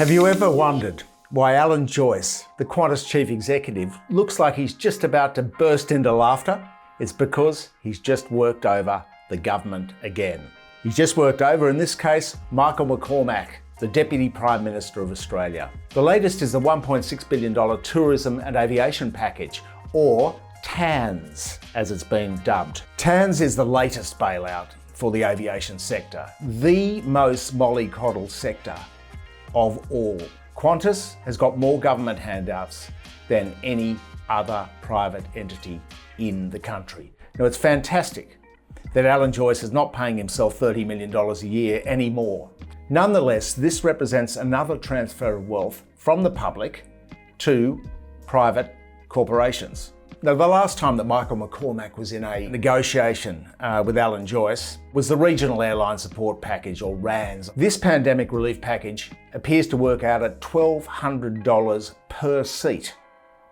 Have you ever wondered why Alan Joyce, the Qantas chief executive, looks like he's just about to burst into laughter? It's because he's just worked over the government again. He's just worked over, in this case, Michael McCormack, the Deputy Prime Minister of Australia. The latest is the $1.6 billion Tourism and Aviation Package, or TANS, as it's been dubbed. TANS is the latest bailout for the aviation sector, the most mollycoddled sector of all. Qantas has got more government handouts than any other private entity in the country. Now, it's fantastic that Alan Joyce is not paying himself $30 million a year anymore. Nonetheless, this represents another transfer of wealth from the public to private corporations. Now, the last time that Michael McCormack was in a negotiation with Alan Joyce was the Regional Airline Support Package, or RANS. This pandemic relief package appears to work out at $1,200 per seat.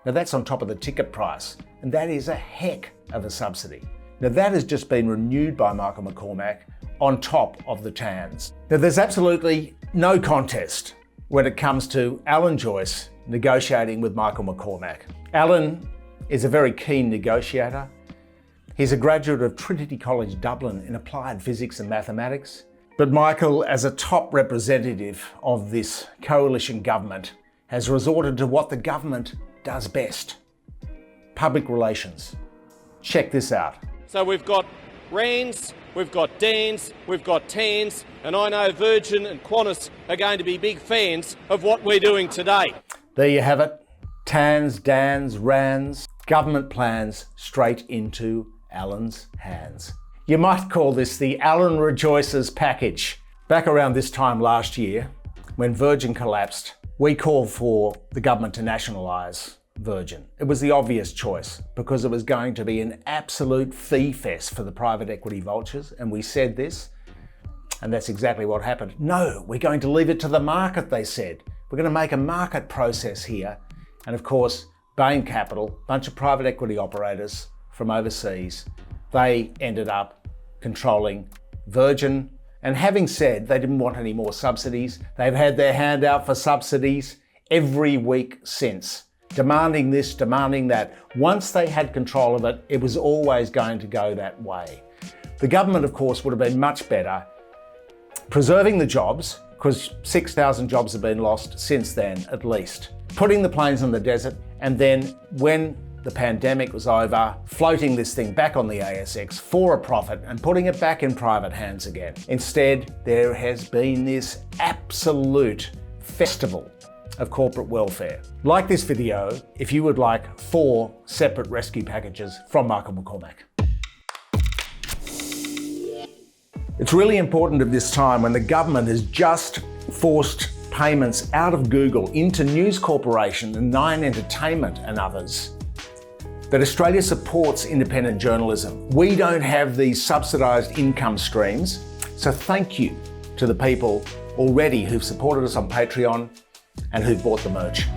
Now, that's on top of the ticket price, and that is a heck of a subsidy. Now, that has just been renewed by Michael McCormack on top of the TANS. Now, there's absolutely no contest when it comes to Alan Joyce negotiating with Michael McCormack. Alan is a very keen negotiator. He's a graduate of Trinity College Dublin in applied physics and mathematics. But Michael, as a top representative of this coalition government, has resorted to what the government does best: public relations. Check this out. So we've got RANS, we've got DANS, we've got TANS, and I know Virgin and Qantas are going to be big fans of what we're doing today. There you have it. TANS, DANS, RANS, government plans straight into Alan's hands. You might call this the Alan REJOYCES package. Back around this time last year, when Virgin collapsed, we called for the government to nationalise Virgin. It was the obvious choice because it was going to be an absolute fee fest for the private equity vultures, and we said this, and that's exactly what happened. No, we're going to leave it to the market, they said. We're going to make a market process here. And of course, Bain Capital, a bunch of private equity operators from overseas, they ended up controlling Virgin. And having said they didn't want any more subsidies, they've had their hand out for subsidies every week since, demanding this, demanding that. Once they had control of it, it was always going to go that way. The government, of course, would have been much better preserving the jobs, because 6,000 jobs have been lost since then, at least. Putting the planes in the desert, and then when the pandemic was over, floating this thing back on the ASX for a profit and putting it back in private hands again. Instead, there has been this absolute festival of corporate welfare. Like this video if you would like 4 separate rescue packages from Michael McCormack. It's really important at this time when the government has just forced payments out of Google into News Corporation and Nine Entertainment and others, that Australia supports independent journalism. We don't have these subsidised income streams, so thank you to the people already who've supported us on Patreon and who've bought the merch.